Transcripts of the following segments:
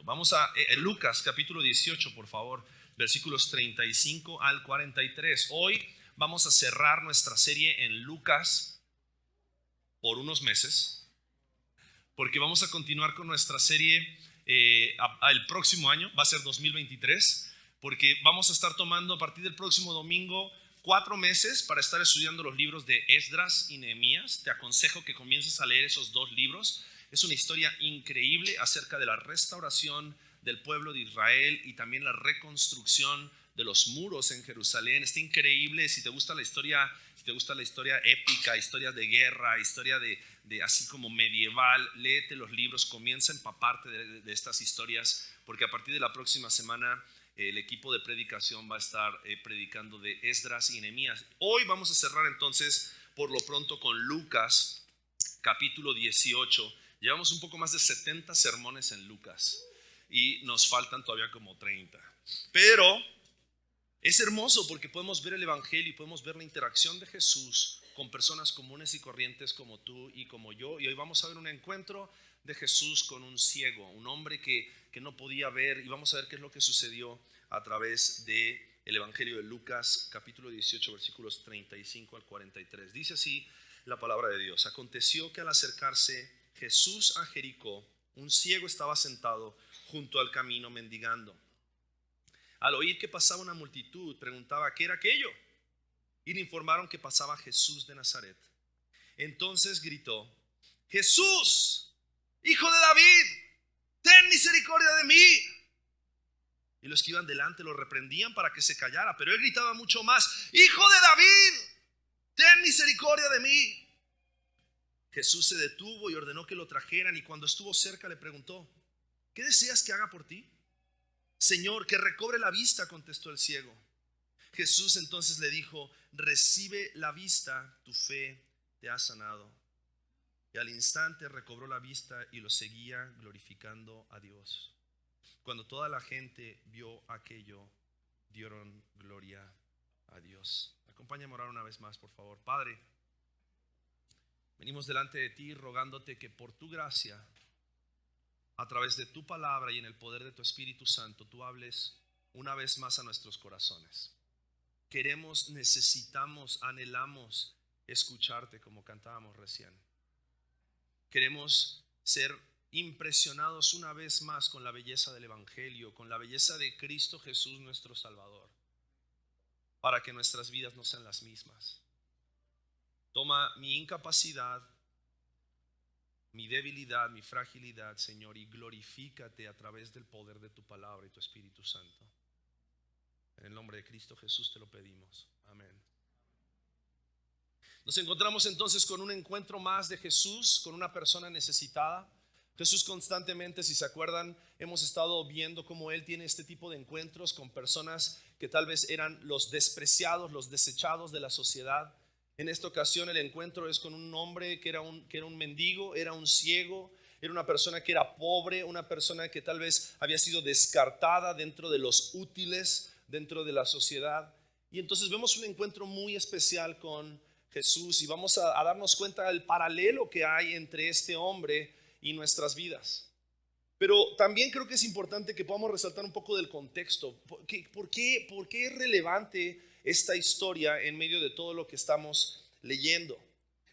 acompañando. Vamos a Lucas capítulo 18, por favor, versículos 35 al 43. Hoy vamos a cerrar nuestra serie en Lucas por unos meses, porque vamos a continuar con nuestra serie el próximo año, va a ser 2023, porque vamos a estar tomando a partir del próximo domingo 4 meses para estar estudiando los libros de Esdras y Nehemías. Te aconsejo que comiences a leer esos 2 libros. Es una historia increíble acerca de la restauración del pueblo de Israel y también la reconstrucción de los muros en Jerusalén. Está increíble. Si te gusta la historia épica, historia de guerra, historia de así como medieval, léete los libros, comienza a empaparte de estas historias, porque a partir de la próxima semana el equipo de predicación va a estar predicando de Esdras y Nehemías. Hoy vamos a cerrar entonces por lo pronto con Lucas capítulo 18. Llevamos un poco más de 70 sermones en Lucas y nos faltan todavía como 30. Pero es hermoso porque podemos ver el evangelio y podemos ver la interacción de Jesús con personas comunes y corrientes como tú y como yo. Y hoy vamos a ver un encuentro de Jesús con un ciego, un hombre que no podía ver, y vamos a ver qué es lo que sucedió a través del evangelio de Lucas capítulo 18 versículos 35 al 43. Dice así la palabra de Dios: aconteció que al acercarse Jesús a Jericó, un ciego estaba sentado junto al camino mendigando. Al oír que pasaba una multitud, preguntaba qué era aquello, y le informaron que pasaba Jesús de Nazaret. Entonces gritó: Jesús, hijo de David, ten misericordia de mí. Y los que iban delante lo reprendían para que se callara, pero él gritaba mucho más: Hijo de David, ten misericordia de mí. Jesús se detuvo y ordenó que lo trajeran, y cuando estuvo cerca le preguntó: ¿qué deseas que haga por ti? Señor, que recobre la vista, contestó el ciego. Jesús entonces le dijo: recibe la vista, tu fe te ha sanado. Y al instante recobró la vista y lo seguía glorificando a Dios. Cuando toda la gente vio aquello, dieron gloria a Dios. Acompáñame a orar una vez más, por favor. Padre, venimos delante de ti rogándote que por tu gracia, a través de tu palabra y en el poder de tu Espíritu Santo, tú hables una vez más a nuestros corazones. Queremos, necesitamos, anhelamos escucharte como cantábamos recién. Queremos ser impresionados una vez más con la belleza del Evangelio, con la belleza de Cristo Jesús nuestro Salvador, para que nuestras vidas no sean las mismas. Toma mi incapacidad, mi debilidad, mi fragilidad, Señor, y glorifícate a través del poder de tu palabra y tu Espíritu Santo. En el nombre de Cristo Jesús te lo pedimos. Amén. Nos encontramos entonces con un encuentro más de Jesús con una persona necesitada. Jesús constantemente, si se acuerdan, hemos estado viendo cómo Él tiene este tipo de encuentros con personas que tal vez eran los despreciados, los desechados de la sociedad. En esta ocasión el encuentro es con un hombre que era un mendigo, era un ciego, era una persona que era pobre, una persona que tal vez había sido descartada dentro de los útiles, dentro de la sociedad. Y entonces vemos un encuentro muy especial con Jesús y vamos a darnos cuenta del paralelo que hay entre este hombre y nuestras vidas. Pero también creo que es importante que podamos resaltar un poco del contexto. ¿Por qué es relevante esta historia en medio de todo lo que estamos leyendo?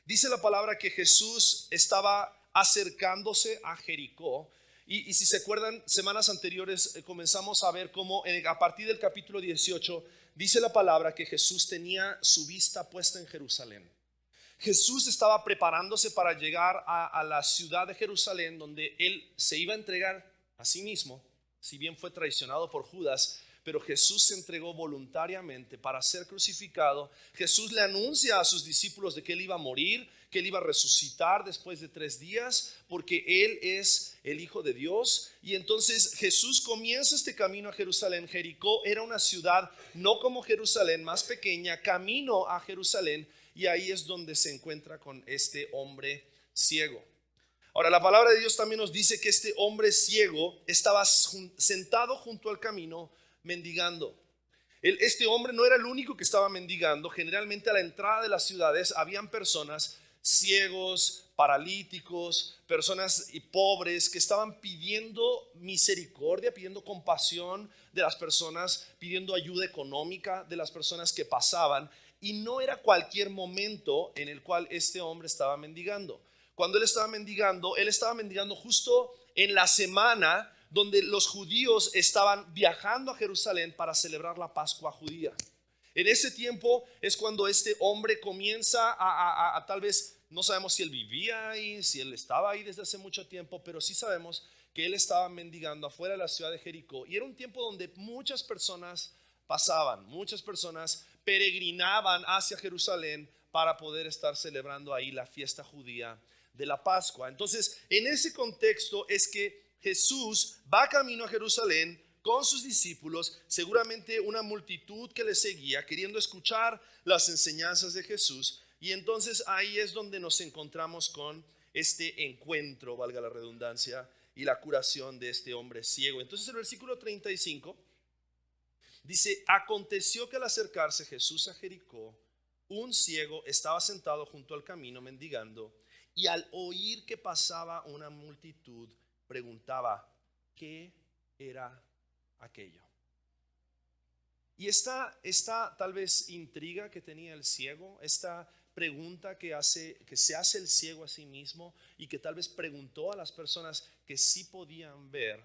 Dice la palabra que Jesús estaba acercándose a Jericó. Y si se acuerdan, semanas anteriores comenzamos a ver cómo a partir del capítulo 18 dice la palabra que Jesús tenía su vista puesta en Jerusalén. Jesús estaba preparándose para llegar a la ciudad de Jerusalén, donde Él se iba a entregar a sí mismo. Si bien fue traicionado por Judas, pero Jesús se entregó voluntariamente para ser crucificado. Jesús le anuncia a sus discípulos de que Él iba a morir, que Él iba a resucitar después de 3 días, porque Él es el Hijo de Dios. Y entonces Jesús comienza este camino a Jerusalén. Jericó era una ciudad no como Jerusalén, más pequeña, camino a Jerusalén. Y ahí es donde se encuentra con este hombre ciego. Ahora, la palabra de Dios también nos dice que este hombre ciego estaba sentado junto al camino mendigando. Este hombre no era el único que estaba mendigando. Generalmente a la entrada de las ciudades habían personas ciegos, paralíticos, personas pobres que estaban pidiendo misericordia, pidiendo compasión de las personas, pidiendo ayuda económica de las personas que pasaban. Y no era cualquier momento en el cual este hombre estaba mendigando. Cuando él estaba mendigando justo en la semana donde los judíos estaban viajando a Jerusalén para celebrar la Pascua judía. En ese tiempo es cuando este hombre comienza a tal vez, no sabemos si él vivía ahí, si él estaba ahí desde hace mucho tiempo, pero sí sabemos que él estaba mendigando afuera de la ciudad de Jericó. Y era un tiempo donde muchas personas pasaban, muchas personas peregrinaban hacia Jerusalén para poder estar celebrando ahí la fiesta judía de la Pascua. Entonces, en ese contexto es que Jesús va camino a Jerusalén con sus discípulos, seguramente una multitud que le seguía, queriendo escuchar las enseñanzas de Jesús. Y entonces ahí es donde nos encontramos con este encuentro, valga la redundancia, y la curación de este hombre ciego. Entonces el versículo 35 dice: aconteció que al acercarse Jesús a Jericó, un ciego estaba sentado junto al camino mendigando, y al oír que pasaba una multitud, preguntaba: ¿qué era aquello? Y esta tal vez intriga que tenía el ciego, esta pregunta que se hace el ciego a sí mismo y que tal vez preguntó a las personas que sí podían ver,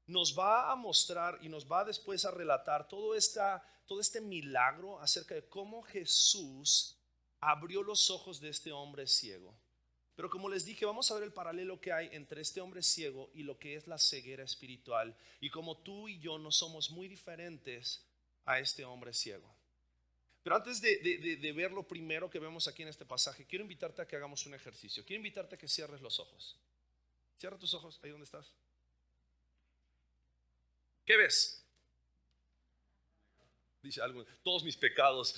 nos va a mostrar y nos va después a relatar todo este milagro acerca de cómo Jesús abrió los ojos de este hombre ciego. Pero como les dije, vamos a ver el paralelo que hay entre este hombre ciego y lo que es la ceguera espiritual, y cómo tú y yo no somos muy diferentes a este hombre ciego. Pero antes de ver lo primero que vemos aquí en este pasaje, quiero invitarte a que hagamos un ejercicio. Quiero invitarte a que cierres los ojos. Cierra tus ojos, ahí donde estás. ¿Qué ves? Dice algo: todos mis pecados.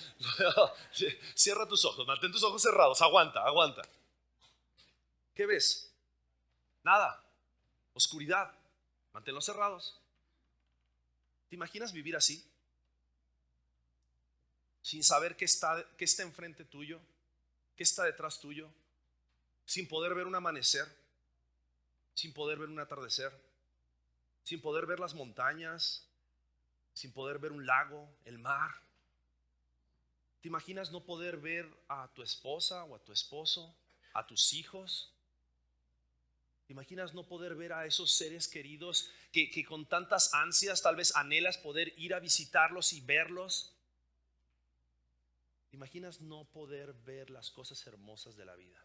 Cierra tus ojos, mantén tus ojos cerrados, aguanta. ¿Qué ves? Nada. Oscuridad. Manténlos cerrados. ¿Te imaginas vivir así? Sin saber qué está enfrente tuyo, qué está detrás tuyo, sin poder ver un amanecer, sin poder ver un atardecer, sin poder ver las montañas, sin poder ver un lago, el mar. ¿Te imaginas no poder ver a tu esposa o a tu esposo, a tus hijos? ¿Te imaginas no poder ver a esos seres queridos que con tantas ansias tal vez anhelas poder ir a visitarlos y verlos? ¿Te imaginas no poder ver las cosas hermosas de la vida?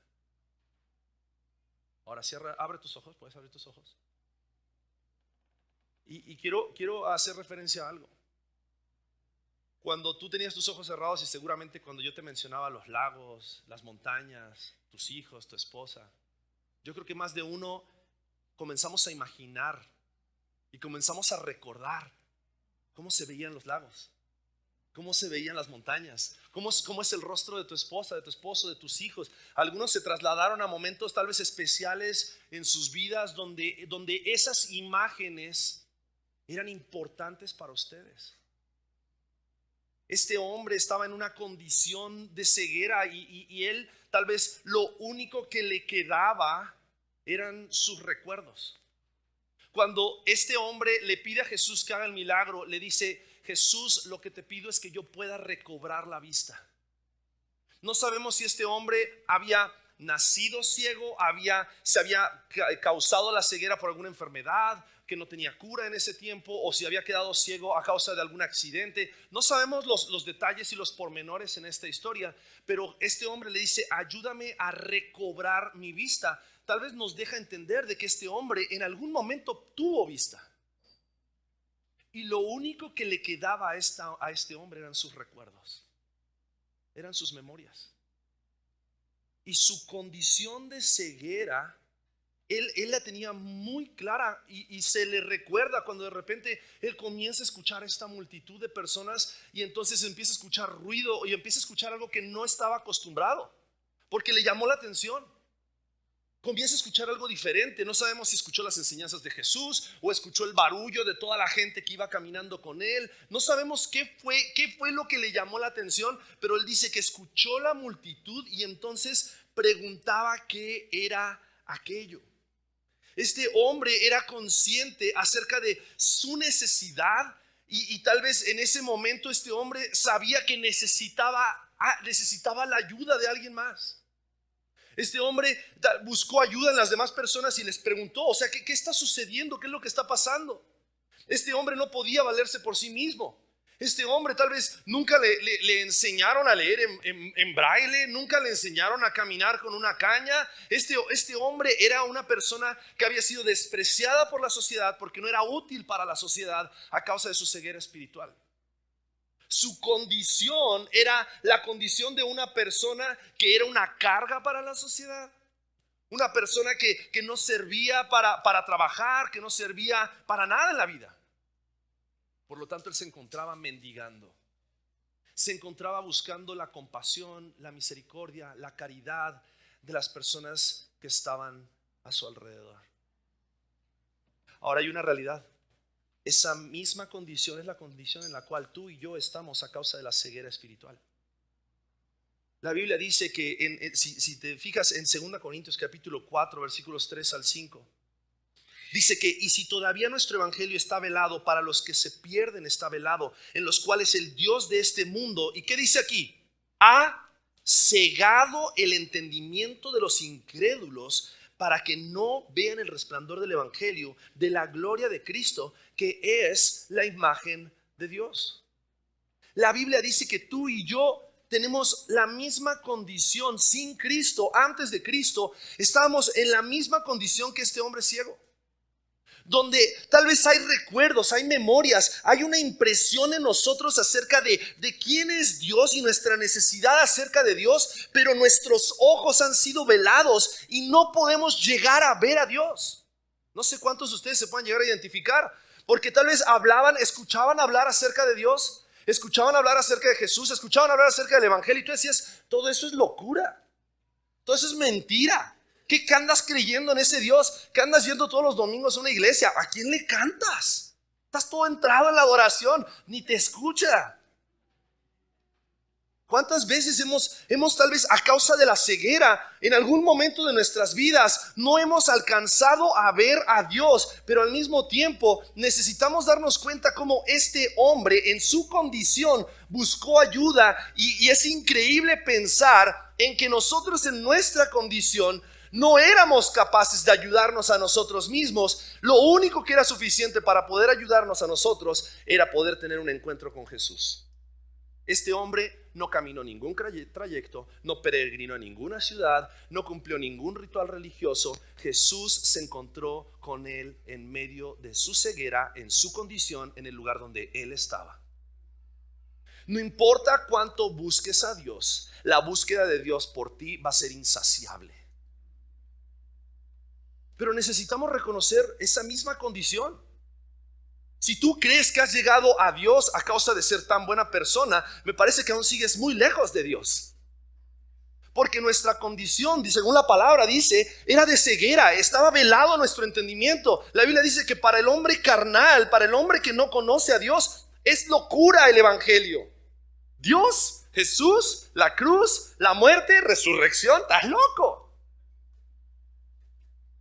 Ahora abre tus ojos, puedes abrir tus ojos. Y quiero hacer referencia a algo. Cuando tú tenías tus ojos cerrados, y seguramente cuando yo te mencionaba los lagos, las montañas, tus hijos, tu esposa, yo creo que más de uno comenzamos a imaginar y comenzamos a recordar cómo se veían los lagos, cómo se veían las montañas, cómo es el rostro de tu esposa, de tu esposo, de tus hijos. Algunos se trasladaron a momentos tal vez especiales en sus vidas donde esas imágenes eran importantes para ustedes. Este hombre estaba en una condición de ceguera y él tal vez lo único que le quedaba eran sus recuerdos. Cuando este hombre le pide a Jesús que haga el milagro, le dice: Jesús, lo que te pido es que yo pueda recobrar la vista. No sabemos si este hombre había nacido ciego, se había causado la ceguera por alguna enfermedad que no tenía cura en ese tiempo, o si había quedado ciego a causa de algún accidente. No sabemos los detalles y los pormenores en esta historia, pero este hombre le dice: ayúdame a recobrar mi vista. Tal vez nos deja entender de que este hombre en algún momento tuvo vista, y lo único que le quedaba a este hombre eran sus recuerdos, eran sus memorias. Y su condición de ceguera él la tenía muy clara, y se le recuerda cuando de repente él comienza a escuchar esta multitud de personas, y entonces empieza a escuchar ruido y empieza a escuchar algo que no estaba acostumbrado, porque le llamó la atención. comienza a escuchar algo diferente. No sabemos si escuchó las enseñanzas de Jesús o escuchó el barullo de toda la gente que iba caminando con él. No sabemos qué fue lo que le llamó la atención, pero él dice que escuchó la multitud y entonces preguntaba qué era aquello. Este hombre era consciente acerca de su necesidad y tal vez en ese momento este hombre sabía que necesitaba la ayuda de alguien más. Este hombre buscó ayuda en las demás personas y les preguntó, o sea, ¿qué está sucediendo? ¿Qué es lo que está pasando? Este hombre no podía valerse por sí mismo. Este hombre tal vez nunca le enseñaron a leer en braille, nunca le enseñaron a caminar con una caña. Este hombre era una persona que había sido despreciada por la sociedad porque no era útil para la sociedad a causa de su ceguera espiritual. Su condición era la condición de una persona que era una carga para la sociedad. Una persona que no servía para trabajar, que no servía para nada en la vida. Por lo tanto, él se encontraba mendigando. Se encontraba buscando la compasión, la misericordia, la caridad de las personas que estaban a su alrededor. Ahora hay una realidad. Esa misma condición es la condición en la cual tú y yo estamos a causa de la ceguera espiritual. La Biblia dice que si te fijas en 2 Corintios capítulo 4 versículos 3 al 5, dice que y si todavía nuestro evangelio está velado, para los que se pierden está velado, en los cuales el Dios de este mundo, ¿y qué dice aquí? Ha cegado el entendimiento de los incrédulos para que no vean el resplandor del evangelio de la gloria de Cristo, que es la imagen de Dios. La Biblia dice que tú y yo tenemos la misma condición sin Cristo. Antes de Cristo estábamos en la misma condición que este hombre ciego, donde tal vez hay recuerdos, hay memorias, hay una impresión en nosotros acerca de quién es Dios y nuestra necesidad acerca de Dios, pero nuestros ojos han sido velados y no podemos llegar a ver a Dios. No sé cuántos de ustedes se pueden llegar a identificar, porque tal vez escuchaban hablar acerca de Dios, escuchaban hablar acerca de Jesús, escuchaban hablar acerca del evangelio y tú decías, todo eso es locura, todo eso es mentira. ¿Qué andas creyendo en ese Dios? ¿Qué andas yendo todos los domingos a una iglesia? ¿A quién le cantas? Estás todo entrado en la adoración, ni te escucha. ¿Cuántas veces hemos tal vez a causa de la ceguera en algún momento de nuestras vidas no hemos alcanzado a ver a Dios, pero al mismo tiempo necesitamos darnos cuenta cómo este hombre en su condición buscó ayuda y es increíble pensar en que nosotros en nuestra condición no éramos capaces de ayudarnos a nosotros mismos. Lo único que era suficiente para poder ayudarnos a nosotros era poder tener un encuentro con Jesús. Este hombre no caminó ningún trayecto, no peregrinó a ninguna ciudad, no cumplió ningún ritual religioso. Jesús se encontró con él en medio de su ceguera, en su condición, en el lugar donde él estaba. No importa cuánto busques a Dios, la búsqueda de Dios por ti va a ser insaciable. Pero necesitamos reconocer esa misma condición. Si tú crees que has llegado a Dios a causa de ser tan buena persona, me parece que aún sigues muy lejos de Dios. Porque nuestra condición, según la palabra dice, era de ceguera, estaba velado nuestro entendimiento. La Biblia dice que para el hombre carnal, para el hombre que no conoce a Dios, es locura el evangelio. Dios, Jesús, la cruz, la muerte, resurrección, estás loco.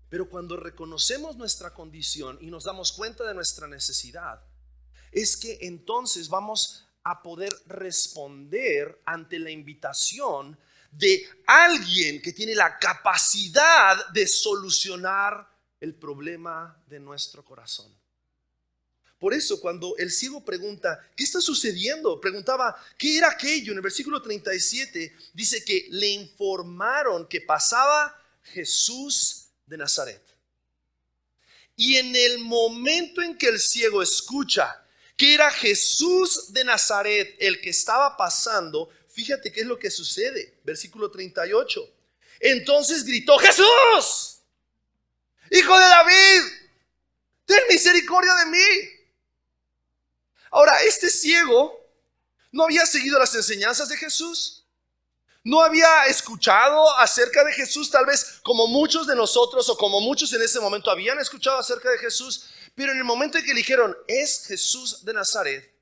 Pero cuando reconocemos nuestra condición y nos damos cuenta de nuestra necesidad, es que entonces vamos a poder responder ante la invitación de alguien que tiene la capacidad de solucionar el problema de nuestro corazón. Por eso cuando el ciego pregunta, ¿qué está sucediendo? Preguntaba, ¿qué era aquello? En el versículo 37 dice que le informaron que pasaba Jesús de Nazaret. Y en el momento en que el ciego escucha que era Jesús de Nazaret el que estaba pasando, fíjate qué es lo que sucede. Versículo 38. Entonces gritó: ¡Jesús, hijo de David, ten misericordia de mí! Ahora, este ciego no había seguido las enseñanzas de Jesús. No había escuchado acerca de Jesús, tal vez como muchos de nosotros o como muchos en ese momento habían escuchado acerca de Jesús, pero en el momento en que le dijeron, es Jesús de Nazaret,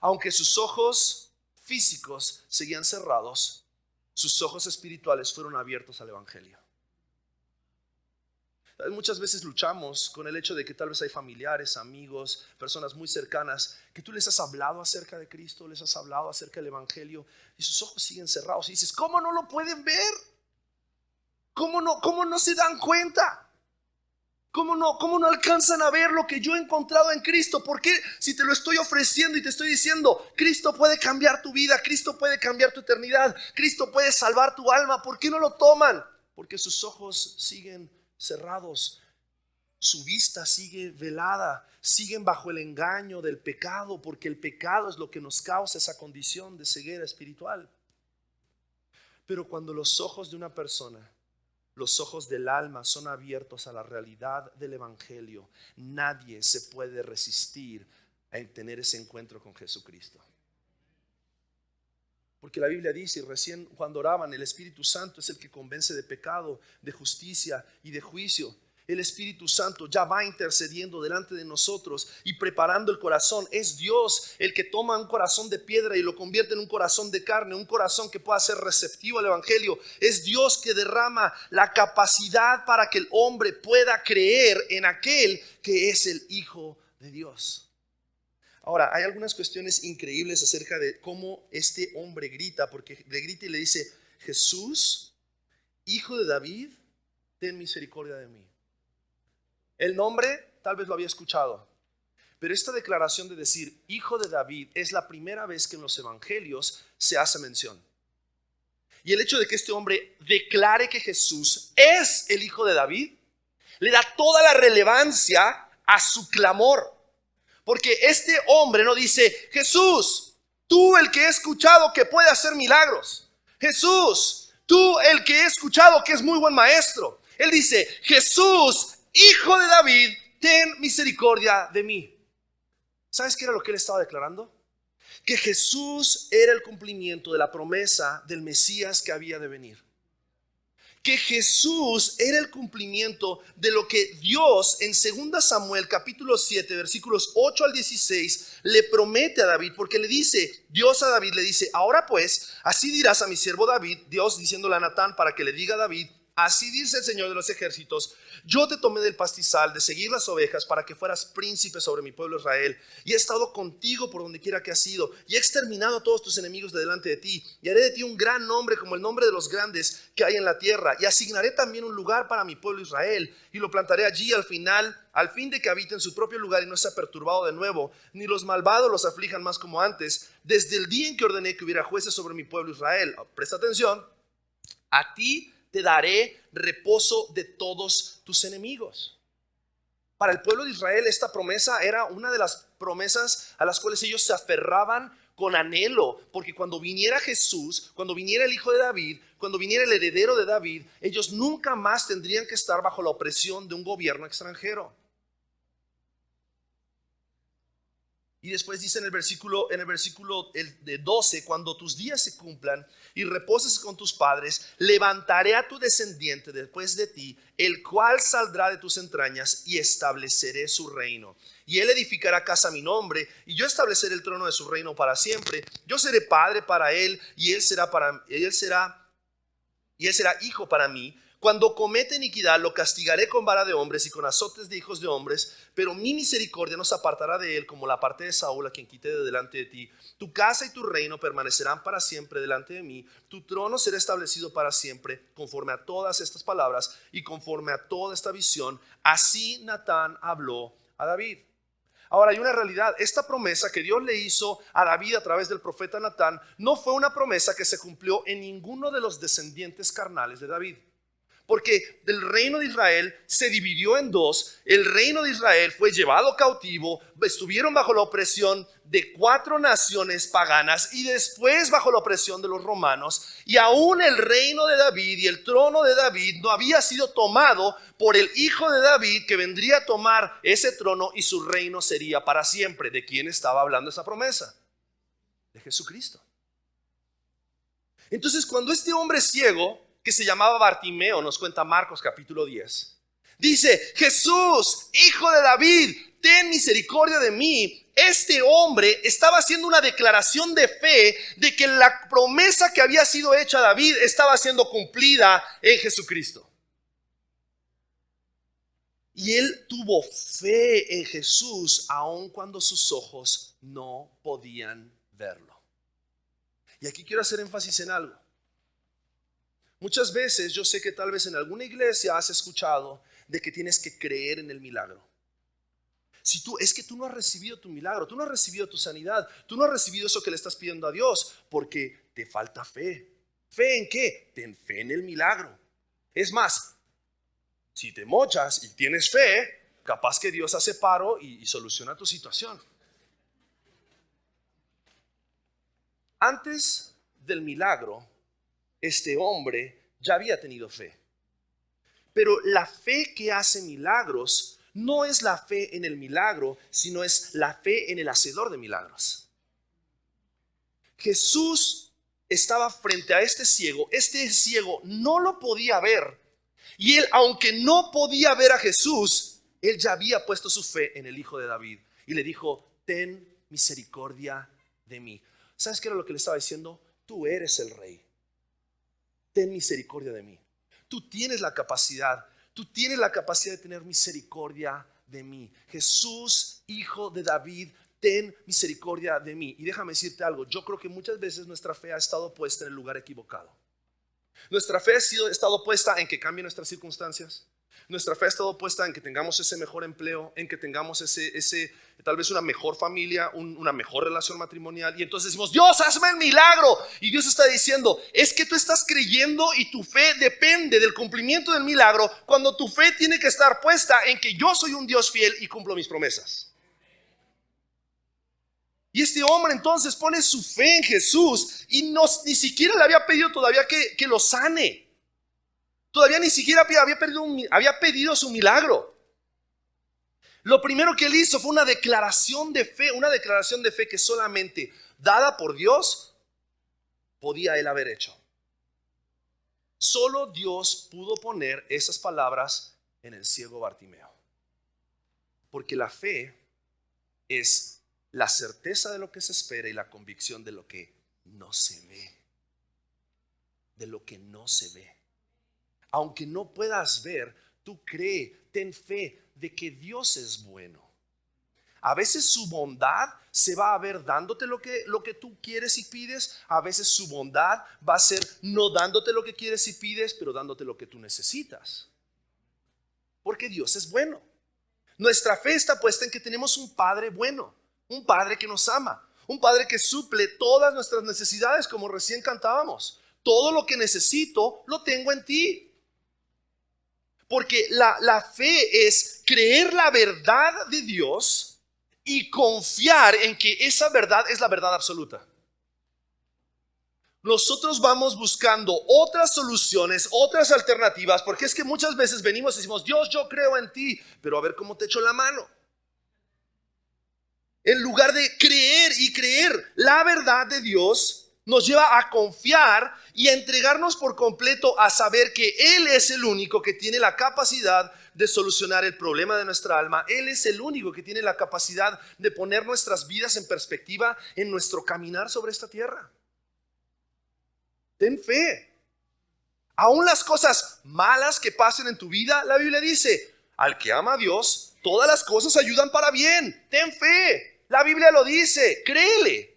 aunque sus ojos físicos seguían cerrados, sus ojos espirituales fueron abiertos al evangelio. Muchas veces luchamos con el hecho de que tal vez hay familiares, amigos, personas muy cercanas que tú les has hablado acerca de Cristo, les has hablado acerca del evangelio y sus ojos siguen cerrados y dices, ¿cómo no lo pueden ver? ¿Cómo no se dan cuenta? ¿Cómo no alcanzan a ver lo que yo he encontrado en Cristo? ¿Por qué si te lo estoy ofreciendo y te estoy diciendo, Cristo puede cambiar tu vida, Cristo puede cambiar tu eternidad, Cristo puede salvar tu alma? ¿Por qué no lo toman? Porque sus ojos siguen cerrados, su vista sigue velada, siguen bajo el engaño del pecado, porque el pecado es lo que nos causa esa condición de ceguera espiritual. Pero cuando los ojos de una persona, los ojos del alma son abiertos a la realidad del evangelio, nadie se puede resistir a tener ese encuentro con Jesucristo. Porque la Biblia dice, y recién cuando oraban, el Espíritu Santo es el que convence de pecado, de justicia y de juicio. El Espíritu Santo ya va intercediendo delante de nosotros y preparando el corazón. Es Dios el que toma un corazón de piedra y lo convierte en un corazón de carne, un corazón que pueda ser receptivo al evangelio. Es Dios que derrama la capacidad para que el hombre pueda creer en aquel que es el Hijo de Dios. Ahora, hay algunas cuestiones increíbles acerca de cómo este hombre grita, porque le grita y le dice, Jesús, Hijo de David, ten misericordia de mí. El nombre tal vez lo había escuchado, pero esta declaración de decir Hijo de David es la primera vez que en los evangelios se hace mención. Y el hecho de que este hombre declare que Jesús es el Hijo de David le da toda la relevancia a su clamor. Porque este hombre no dice, Jesús, tú el que he escuchado que puede hacer milagros. Jesús, tú el que he escuchado que es muy buen maestro. Él dice, Jesús, Hijo de David, ten misericordia de mí. ¿Sabes qué era lo que él estaba declarando? Que Jesús era el cumplimiento de la promesa del Mesías que había de venir. Que Jesús era el cumplimiento de lo que Dios en 2 Samuel capítulo 7 versículos 8 al 16 le promete a David, porque le dice, Dios a David le dice, ahora pues, así dirás a mi siervo David, Dios diciéndole a Natán para que le diga a David, así dice el Señor de los ejércitos, yo te tomé del pastizal de seguir las ovejas para que fueras príncipe sobre mi pueblo Israel, y he estado contigo por donde quiera que has ido, y he exterminado a todos tus enemigos de delante de ti, y haré de ti un gran nombre como el nombre de los grandes que hay en la tierra, y asignaré también un lugar para mi pueblo Israel, y lo plantaré allí al fin de que habite en su propio lugar y no sea perturbado de nuevo, ni los malvados los aflijan más como antes, desde el día en que ordené que hubiera jueces sobre mi pueblo Israel. Presta atención, a ti te daré reposo de todos tus enemigos. Para el pueblo de Israel esta promesa era una de las promesas a las cuales ellos se aferraban con anhelo, porque cuando viniera Jesús, cuando viniera el Hijo de David, cuando viniera el heredero de David, ellos nunca más tendrían que estar bajo la opresión de un gobierno extranjero. Y después dice en el versículo de 12, cuando tus días se cumplan y reposes con tus padres, levantaré a tu descendiente después de ti, el cual saldrá de tus entrañas, y estableceré su reino. Y él edificará casa a mi nombre, y yo estableceré el trono de su reino para siempre. Yo seré padre para él, y él será hijo para mí. Cuando comete iniquidad, lo castigaré con vara de hombres y con azotes de hijos de hombres, pero mi misericordia no se apartará de él, como la parte de Saúl, a quien quité de delante de ti. Tu casa y tu reino permanecerán para siempre delante de mí. Tu trono será establecido para siempre, conforme a todas estas palabras y conforme a toda esta visión. Así Natán habló a David. Ahora hay una realidad, esta promesa que Dios le hizo a David a través del profeta Natán no fue una promesa que se cumplió en ninguno de los descendientes carnales de David. Porque el reino de Israel se dividió en dos. El reino de Israel fue llevado cautivo, estuvieron bajo la opresión de 4 naciones paganas y después bajo la opresión de los romanos. Y aún el reino de David y el trono de David no había sido tomado por el hijo de David, que vendría a tomar ese trono y su reino sería para siempre. ¿De quién estaba hablando esa promesa? De Jesucristo. Entonces, cuando este hombre ciego, que se llamaba Bartimeo, nos cuenta Marcos capítulo 10, dice: Jesús, hijo de David, ten misericordia de mí. Este hombre estaba haciendo una declaración de fe de que la promesa que había sido hecha a David estaba siendo cumplida en Jesucristo. Y él tuvo fe en Jesús aun cuando sus ojos no podían verlo. Y aquí quiero hacer énfasis en algo. Muchas veces yo sé que tal vez en alguna iglesia has escuchado de que tienes que creer en el milagro. Si es que tú no has recibido tu milagro, tú no has recibido tu sanidad, tú no has recibido eso que le estás pidiendo a Dios porque te falta fe. ¿Fe en qué? Ten fe en el milagro. Es más, si te mochas y tienes fe, capaz que Dios hace paro y soluciona tu situación. Antes del milagro, este hombre ya había tenido fe. Pero la fe que hace milagros no es la fe en el milagro, sino es la fe en el hacedor de milagros. Jesús estaba frente a este ciego no lo podía ver. Y él, aunque no podía ver a Jesús, él ya había puesto su fe en el Hijo de David. Y le dijo: ten misericordia de mí. ¿Sabes qué era lo que le estaba diciendo? Tú eres el Rey. Ten misericordia de mí. Tú tienes la capacidad de tener misericordia de mí. Jesús, Hijo de David, ten misericordia de mí. Y déjame decirte algo, yo creo que muchas veces nuestra fe ha estado puesta en el lugar equivocado. Nuestra fe ha estado puesta en que cambien nuestras circunstancias. Nuestra fe ha estado puesta en que tengamos ese mejor empleo, en que tengamos ese tal vez una mejor familia, una mejor relación matrimonial. Y entonces decimos: Dios, hazme el milagro. Y Dios está diciendo: es que tú estás creyendo y tu fe depende del cumplimiento del milagro, cuando tu fe tiene que estar puesta en que yo soy un Dios fiel y cumplo mis promesas. Y este hombre entonces pone su fe en Jesús y ni siquiera le había pedido todavía que lo sane. Todavía ni siquiera había pedido su milagro. Lo primero que él hizo fue una declaración de fe que solamente dada por Dios podía él haber hecho. Solo Dios pudo poner esas palabras en el ciego Bartimeo. Porque la fe es la certeza de lo que se espera y la convicción de lo que no se ve. De lo que no se ve. Aunque no puedas ver, tú cree, ten fe de que Dios es bueno. A veces su bondad se va a ver dándote lo que tú quieres y pides. A veces su bondad va a ser no dándote lo que quieres y pides, pero dándote lo que tú necesitas. Porque Dios es bueno. Nuestra fe está puesta en que tenemos un Padre bueno, un Padre que nos ama, un Padre que suple todas nuestras necesidades, como recién cantábamos. Todo lo que necesito lo tengo en ti. Porque la fe es creer la verdad de Dios y confiar en que esa verdad es la verdad absoluta. Nosotros vamos buscando otras soluciones, otras alternativas, porque es que muchas veces venimos y decimos: Dios, yo creo en ti, pero a ver cómo te echo la mano. En lugar de creer la verdad de Dios, nos lleva a confiar y a entregarnos por completo a saber que Él es el único que tiene la capacidad de solucionar el problema de nuestra alma. Él es el único que tiene la capacidad de poner nuestras vidas en perspectiva en nuestro caminar sobre esta tierra. Ten fe. Aún las cosas malas que pasen en tu vida, la Biblia dice: al que ama a Dios, todas las cosas ayudan para bien. Ten fe. La Biblia lo dice, créele.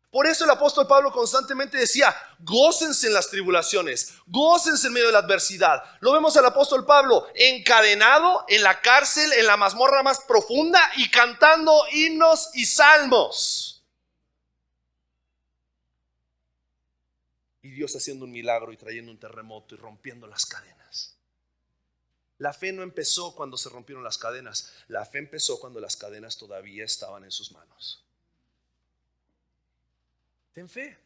Por eso el apóstol Pablo constantemente decía: gócense en las tribulaciones, gócense en medio de la adversidad. Lo vemos al apóstol Pablo encadenado en la cárcel, en la mazmorra más profunda, y cantando himnos y salmos. Y Dios haciendo un milagro y trayendo un terremoto y rompiendo las cadenas. La fe no empezó cuando se rompieron las cadenas. La fe empezó cuando las cadenas todavía estaban en sus manos. Ten fe.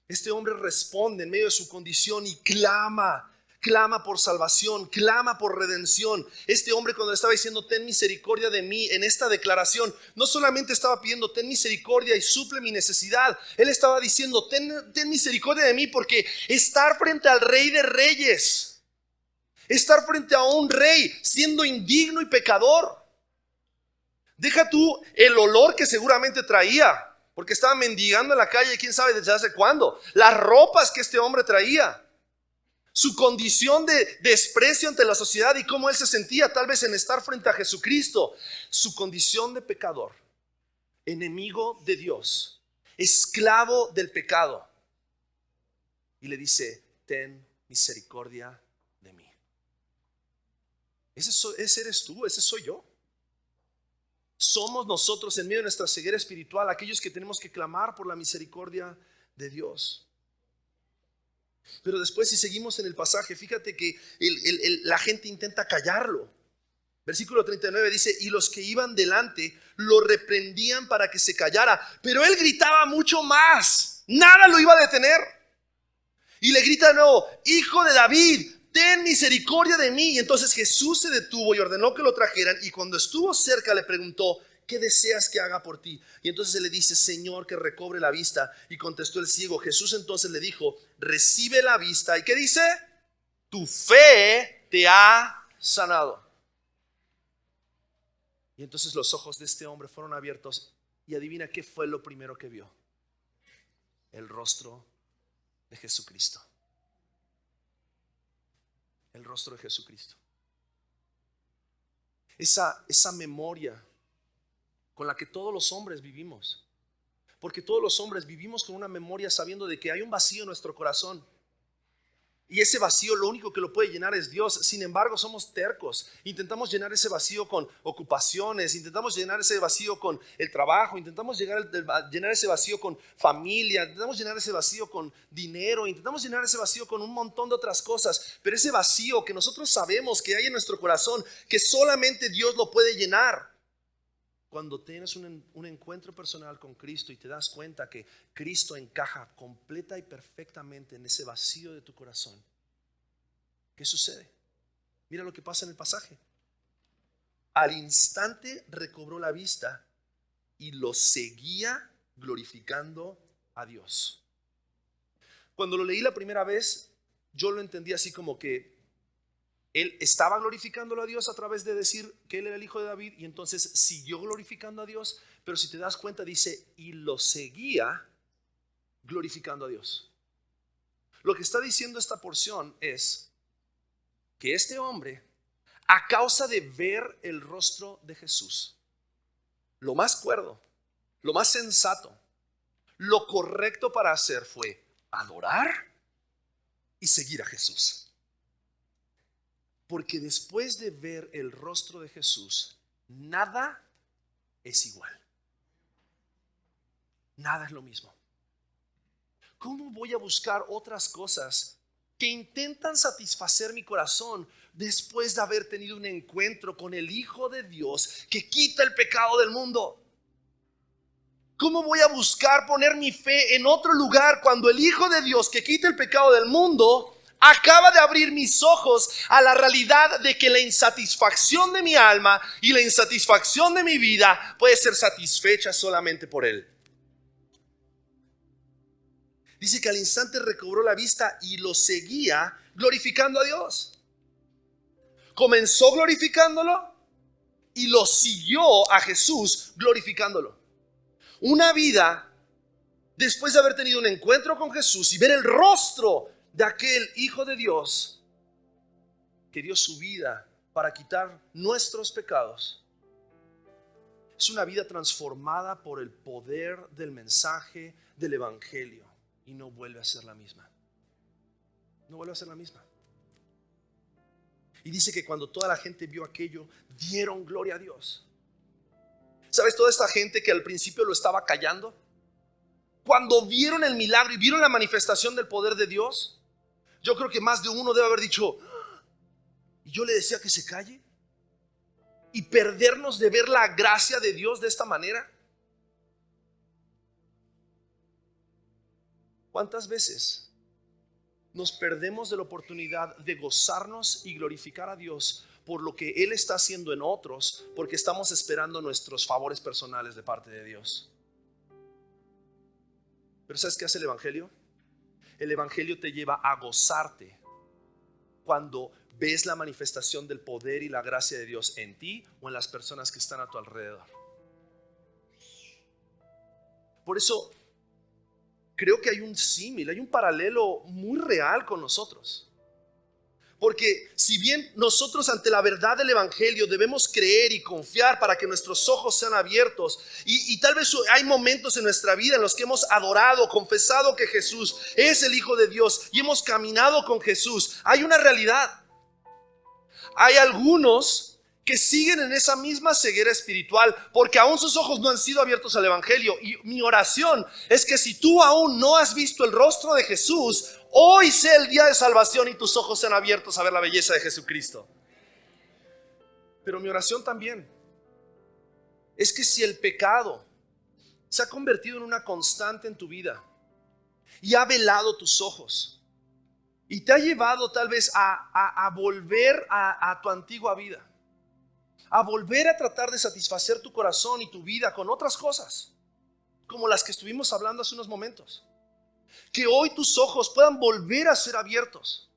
Este hombre responde en medio de su condición y clama clama por salvación, clama por redención. Este hombre, cuando le estaba diciendo ten misericordia de mí, en esta declaración no solamente estaba pidiendo ten misericordia y suple mi necesidad. Él estaba diciendo ten misericordia de mí, porque estar frente al Rey de Reyes, estar frente a un rey siendo indigno y pecador, deja tú el olor que seguramente traía, porque estaba mendigando en la calle, quién sabe desde hace cuándo, las ropas que este hombre traía, su condición de desprecio ante la sociedad y cómo él se sentía tal vez en estar frente a Jesucristo, su condición de pecador, enemigo de Dios, esclavo del pecado. Y le dice, ten misericordia de mí. Ese eres tú, ese soy yo. Somos nosotros en medio de nuestra ceguera espiritual aquellos que tenemos que clamar por la misericordia de Dios. Pero después, si seguimos en el pasaje, fíjate que la gente intenta callarlo. Versículo 39 dice, y los que iban delante lo reprendían para que se callara, pero él gritaba mucho más, nada lo iba a detener. Y le grita de nuevo, hijo de David, ten misericordia de mí. Y entonces Jesús se detuvo y ordenó que lo trajeran, y cuando estuvo cerca le preguntó, ¿qué deseas que haga por ti? Y entonces él le dice, Señor, que recobre la vista. Y contestó el ciego. Jesús entonces le dijo, recibe la vista. ¿Y qué dice? Tu fe te ha sanado. Y entonces los ojos de este hombre fueron abiertos. Y adivina qué fue lo primero que vio. El rostro de Jesucristo. El rostro de Jesucristo. Esa memoria con la que todos los hombres vivimos, porque todos los hombres vivimos con una memoria sabiendo de que hay un vacío en nuestro corazón, y ese vacío lo único que lo puede llenar es Dios. Sin embargo, somos tercos, intentamos llenar ese vacío con ocupaciones, intentamos llenar ese vacío con el trabajo, intentamos llenar ese vacío con familia, intentamos llenar ese vacío con dinero, intentamos llenar ese vacío con un montón de otras cosas. Pero ese vacío que nosotros sabemos que hay en nuestro corazón, que solamente Dios lo puede llenar, cuando tienes un encuentro personal con Cristo y te das cuenta que Cristo encaja completa y perfectamente en ese vacío de tu corazón, ¿qué sucede? Mira lo que pasa en el pasaje. Al instante recobró la vista y lo seguía glorificando a Dios. Cuando lo leí la primera vez, yo lo entendí así como que él estaba glorificándolo a Dios a través de decir que él era el hijo de David, y entonces siguió glorificando a Dios. Pero si te das cuenta dice, y lo seguía glorificando a Dios. Lo que está diciendo esta porción es que este hombre, a causa de ver el rostro de Jesús, lo más cuerdo, lo más sensato, lo correcto para hacer fue adorar y seguir a Jesús. Porque después de ver el rostro de Jesús, nada es igual. Nada es lo mismo. ¿Cómo voy a buscar otras cosas que intentan satisfacer mi corazón después de haber tenido un encuentro con el Hijo de Dios que quita el pecado del mundo? ¿Cómo voy a buscar poner mi fe en otro lugar cuando el Hijo de Dios que quita el pecado del mundo acaba de abrir mis ojos a la realidad de que la insatisfacción de mi alma y la insatisfacción de mi vida puede ser satisfecha solamente por Él? Dice que al instante recobró la vista y lo seguía glorificando a Dios. Comenzó glorificándolo y lo siguió a Jesús glorificándolo. Una vida después de haber tenido un encuentro con Jesús y ver el rostro de aquel Hijo de Dios que dio su vida para quitar nuestros pecados, es una vida transformada por el poder del mensaje del Evangelio, y no vuelve a ser la misma. No vuelve a ser la misma. Y dice que cuando toda la gente vio aquello, dieron gloria a Dios. ¿Sabes? Toda esta gente que al principio lo estaba callando, cuando vieron el milagro y vieron la manifestación del poder de Dios, yo creo que más de uno debe haber dicho, y yo le decía que se calle, y perdernos de ver la gracia de Dios de esta manera. ¿Cuántas veces nos perdemos de la oportunidad de gozarnos y glorificar a Dios por lo que Él está haciendo en otros, porque estamos esperando nuestros favores personales de parte de Dios. Pero ¿sabes qué hace el Evangelio? El Evangelio te lleva a gozarte cuando ves la manifestación del poder y la gracia de Dios en ti o en las personas que están a tu alrededor. Por eso creo que hay un símil, hay un paralelo muy real con nosotros. Porque si bien nosotros ante la verdad del Evangelio debemos creer y confiar para que nuestros ojos sean abiertos, y tal vez hay momentos en nuestra vida en los que hemos adorado, confesado que Jesús es el Hijo de Dios y hemos caminado con Jesús, hay una realidad. Hay algunos que siguen en esa misma ceguera espiritual porque aún sus ojos no han sido abiertos al Evangelio. Y mi oración es que si tú aún no has visto el rostro de Jesús, hoy sea el día de salvación y tus ojos sean abiertos a ver la belleza de Jesucristo. Pero mi oración también es que si el pecado se ha convertido en una constante en tu vida y ha velado tus ojos y te ha llevado tal vez a volver a tu antigua vida, a volver a tratar de satisfacer tu corazón y tu vida con otras cosas, como las que estuvimos hablando hace unos momentos, que hoy tus ojos puedan volver a ser abiertos.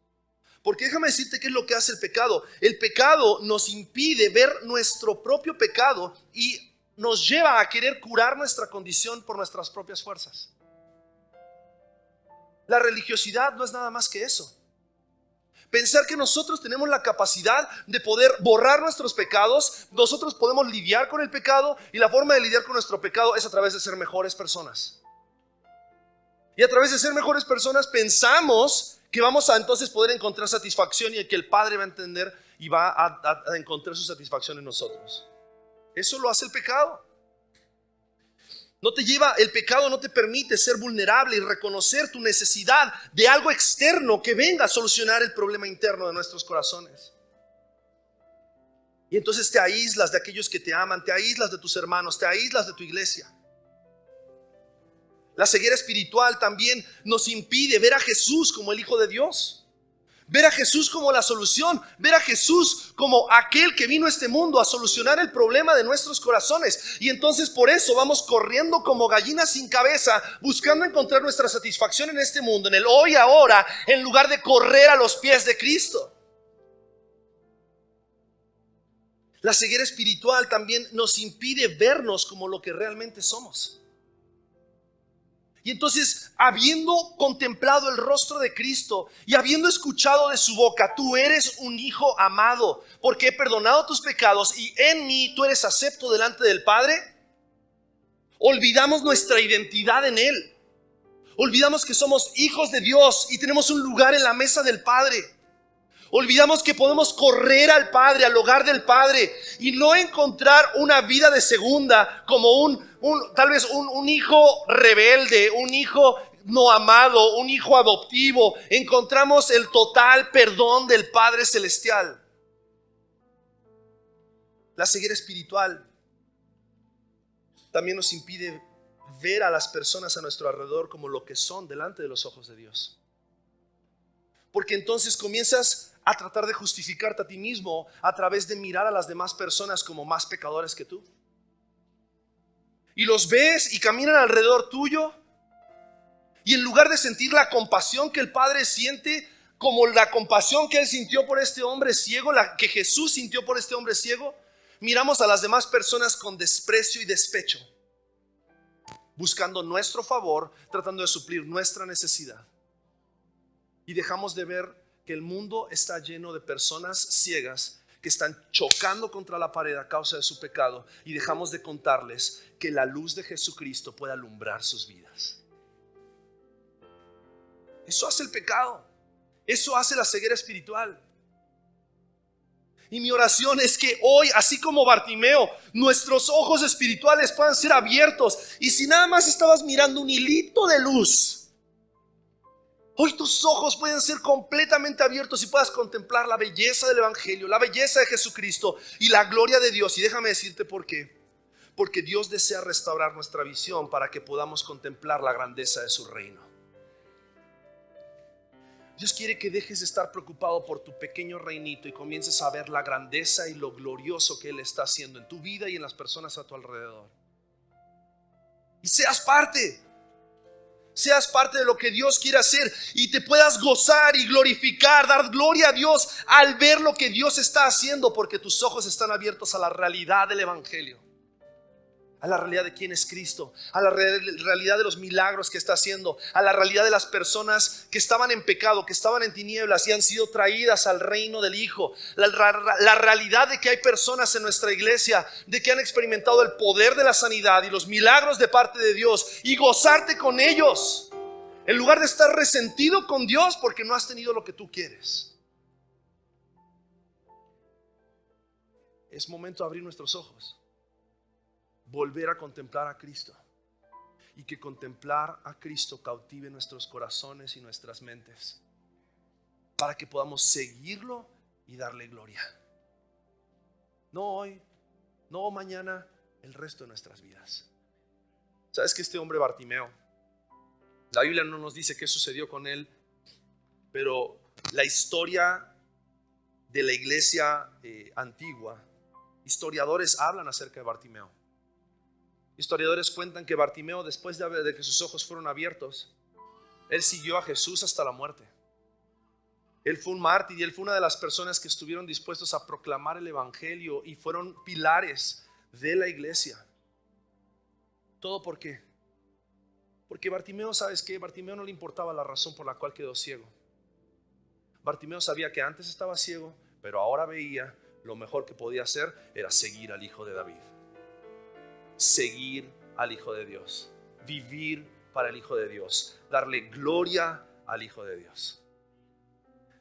Porque déjame decirte qué es lo que hace el pecado. El pecado nos impide ver nuestro propio pecado y nos lleva a querer curar nuestra condición por nuestras propias fuerzas. La religiosidad no es nada más que eso. Pensar que nosotros tenemos la capacidad de poder borrar nuestros pecados, nosotros podemos lidiar con el pecado y la forma de lidiar con nuestro pecado es a través de ser mejores personas. Y a través de ser mejores personas pensamos que vamos a entonces poder encontrar satisfacción y que el Padre va a entender y va a encontrar su satisfacción en nosotros. Eso lo hace el pecado. El pecado no te permite ser vulnerable y reconocer tu necesidad de algo externo que venga a solucionar el problema interno de nuestros corazones. Y entonces te aíslas de aquellos que te aman, te aíslas de tus hermanos, te aíslas de tu iglesia. La ceguera espiritual también nos impide ver a Jesús como el Hijo de Dios. Ver a Jesús como la solución, ver a Jesús como aquel que vino a este mundo a solucionar el problema de nuestros corazones. Y entonces por eso vamos corriendo como gallinas sin cabeza, buscando encontrar nuestra satisfacción en este mundo, en el hoy y ahora, en lugar de correr a los pies de Cristo. La ceguera espiritual también nos impide vernos como lo que realmente somos. Y entonces, habiendo contemplado el rostro de Cristo y habiendo escuchado de su boca, tú eres un hijo amado, porque he perdonado tus pecados y en mí tú eres acepto delante del Padre, olvidamos nuestra identidad en Él. Olvidamos que somos hijos de Dios y tenemos un lugar en la mesa del Padre. Olvidamos que podemos correr al Padre, al hogar del Padre, y no encontrar una vida de segunda como tal vez un hijo rebelde, un hijo no amado, un hijo adoptivo. Encontramos el total perdón del Padre Celestial. La ceguera espiritual también nos impide ver a las personas a nuestro alrededor como lo que son delante de los ojos de Dios. Porque entonces comienzas a tratar de justificarte a ti mismo a través de mirar a las demás personas como más pecadores que tú. Y los ves y caminan alrededor tuyo, y en lugar de sentir la compasión que el Padre siente, como la compasión que Él sintió por este hombre ciego, la que Jesús sintió por este hombre ciego, miramos a las demás personas con desprecio y despecho, buscando nuestro favor, tratando de suplir nuestra necesidad. Y dejamos de ver que el mundo está lleno de personas ciegas que están chocando contra la pared a causa de su pecado, y dejamos de contarles que la luz de Jesucristo puede alumbrar sus vidas. Eso hace el pecado, eso hace la ceguera espiritual. Y mi oración es que hoy, así como Bartimeo, nuestros ojos espirituales puedan ser abiertos, y si nada más estabas mirando un hilito de luz, hoy tus ojos pueden ser completamente abiertos y puedas contemplar la belleza del Evangelio, la belleza de Jesucristo y la gloria de Dios. Y déjame decirte por qué. Porque Dios desea restaurar nuestra visión para que podamos contemplar la grandeza de su reino. Dios quiere que dejes de estar preocupado por tu pequeño reinito y comiences a ver la grandeza y lo glorioso que Él está haciendo en tu vida y en las personas a tu alrededor. Y seas parte de lo que Dios quiere hacer y te puedas gozar y glorificar, dar gloria a Dios al ver lo que Dios está haciendo, porque tus ojos están abiertos a la realidad del Evangelio, a la realidad de quién es Cristo, a la realidad de los milagros que está haciendo, a la realidad de las personas que estaban en pecado, que estaban en tinieblas y han sido traídas al reino del Hijo, la realidad de que hay personas en nuestra iglesia de que han experimentado el poder de la sanidad y los milagros de parte de Dios, y gozarte con ellos en lugar de estar resentido con Dios porque no has tenido lo que tú quieres. Es momento de abrir nuestros ojos, volver a contemplar a Cristo, y que contemplar a Cristo cautive nuestros corazones y nuestras mentes para que podamos seguirlo y darle gloria. No hoy, no mañana, el resto de nuestras vidas. ¿Sabes que este hombre Bartimeo, la Biblia no nos dice qué sucedió con él, pero la historia de la iglesia antigua, historiadores hablan acerca de Bartimeo. Historiadores cuentan que Bartimeo, después de que sus ojos fueron abiertos, él siguió a Jesús hasta la muerte. Él fue un mártir y él fue una de las personas que estuvieron dispuestos a proclamar el Evangelio y fueron pilares de la iglesia. ¿Todo por qué? Porque Bartimeo, ¿sabes qué? Bartimeo no le importaba la razón por la cual quedó ciego. Bartimeo sabía que antes estaba ciego, pero ahora veía. Lo mejor que podía hacer era seguir al Hijo de David, seguir al Hijo de Dios, vivir para el Hijo de Dios, darle gloria al Hijo de Dios.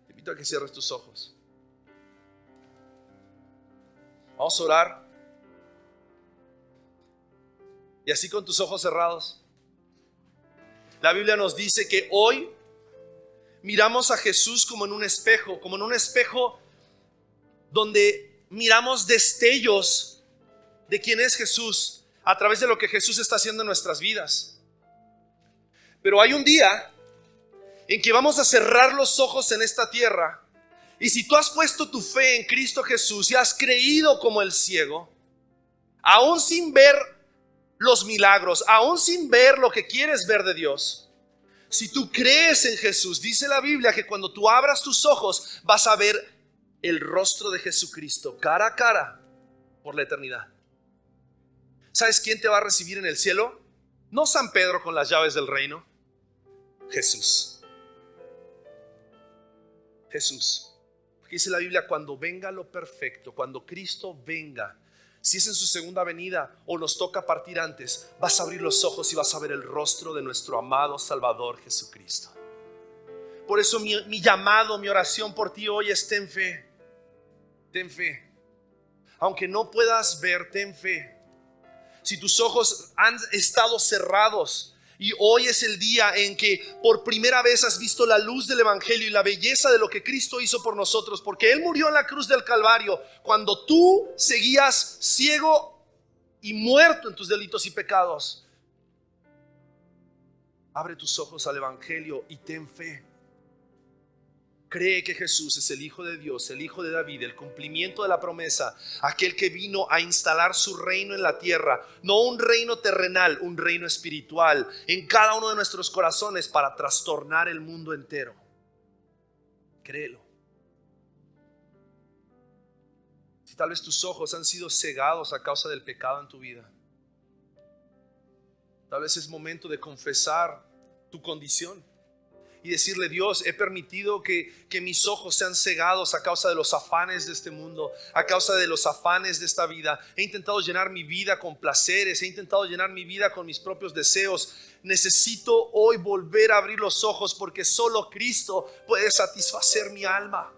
Te invito a que cierres tus ojos. Vamos a orar. Y así, con tus ojos cerrados, la Biblia nos dice que hoy miramos a Jesús como en un espejo donde miramos destellos de quién es Jesús a través de lo que Jesús está haciendo en nuestras vidas. Pero hay un día en que vamos a cerrar los ojos en esta tierra, y si tú has puesto tu fe en Cristo Jesús y has creído como el ciego, aún sin ver los milagros, aún sin ver lo que quieres ver de Dios, si tú crees en Jesús, dice la Biblia que cuando tú abras tus ojos vas a ver el rostro de Jesucristo cara a cara por la eternidad. ¿Sabes quién te va a recibir en el cielo? No San Pedro con las llaves del reino. Jesús. Porque dice la Biblia, cuando venga lo perfecto, cuando Cristo venga, si es en su segunda venida o nos toca partir antes, vas a abrir los ojos y vas a ver el rostro de nuestro amado Salvador Jesucristo. Por eso mi llamado, mi oración por ti hoy es: ten fe. Ten fe. Aunque no puedas ver, ten fe. Si tus ojos han estado cerrados y hoy es el día en que por primera vez has visto la luz del Evangelio y la belleza de lo que Cristo hizo por nosotros, porque Él murió en la cruz del Calvario cuando tú seguías ciego y muerto en tus delitos y pecados. Abre tus ojos al Evangelio y ten fe. Cree que Jesús es el Hijo de Dios, el Hijo de David, el cumplimiento de la promesa, aquel que vino a instalar su reino en la tierra, no un reino terrenal, un reino espiritual en cada uno de nuestros corazones para trastornar el mundo entero. Créelo. Si tal vez tus ojos han sido cegados a causa del pecado en tu vida, tal vez es momento de confesar tu condición y decirle: Dios, he permitido que mis ojos sean cegados a causa de los afanes de este mundo, a causa de los afanes de esta vida. He intentado llenar mi vida con placeres, he intentado llenar mi vida con mis propios deseos. Necesito hoy volver a abrir los ojos, porque solo Cristo puede satisfacer mi alma.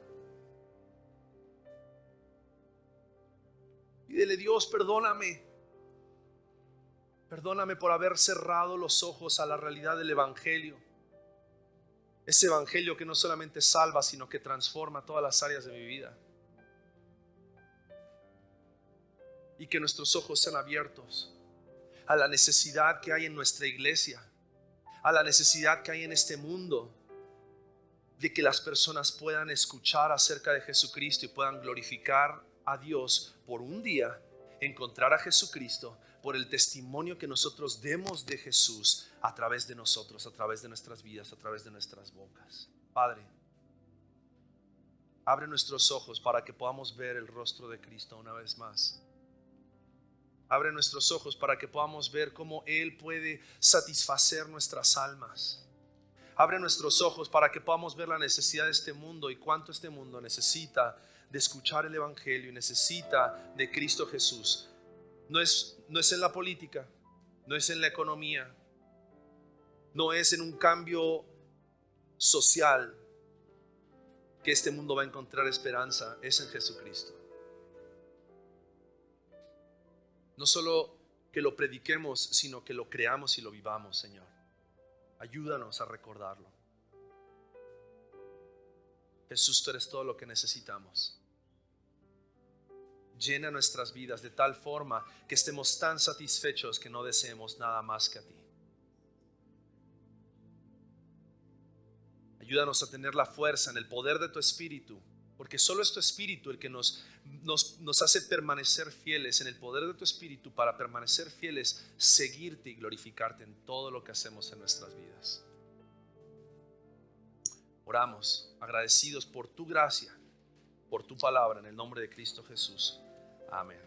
Pídele: Dios, perdóname. Perdóname por haber cerrado los ojos a la realidad del Evangelio. Ese Evangelio que no solamente salva, sino que transforma todas las áreas de mi vida. Y que nuestros ojos sean abiertos a la necesidad que hay en nuestra iglesia, a la necesidad que hay en este mundo de que las personas puedan escuchar acerca de Jesucristo y puedan glorificar a Dios por un día, encontrar a Jesucristo, por el testimonio que nosotros demos de Jesús a través de nosotros, a través de nuestras vidas, a través de nuestras bocas. Padre, abre nuestros ojos para que podamos ver el rostro de Cristo una vez más. Abre nuestros ojos para que podamos ver cómo Él puede satisfacer nuestras almas. Abre nuestros ojos para que podamos ver la necesidad de este mundo y cuánto este mundo necesita de escuchar el Evangelio y necesita de Cristo Jesús. No es en la política, no es en la economía, no es en un cambio social que este mundo va a encontrar esperanza, es en Jesucristo. No solo que lo prediquemos, sino que lo creamos y lo vivamos, Señor. Ayúdanos a recordarlo. Jesús, tú eres todo lo que necesitamos. Llena nuestras vidas de tal forma que estemos tan satisfechos que no deseemos nada más que a ti. Ayúdanos a tener la fuerza en el poder de tu Espíritu, porque solo es tu Espíritu el que nos hace permanecer fieles, en el poder de tu Espíritu, para permanecer fieles, seguirte y glorificarte en todo lo que hacemos en nuestras vidas. Oramos agradecidos por tu gracia, por tu palabra, en el nombre de Cristo Jesús. Amén.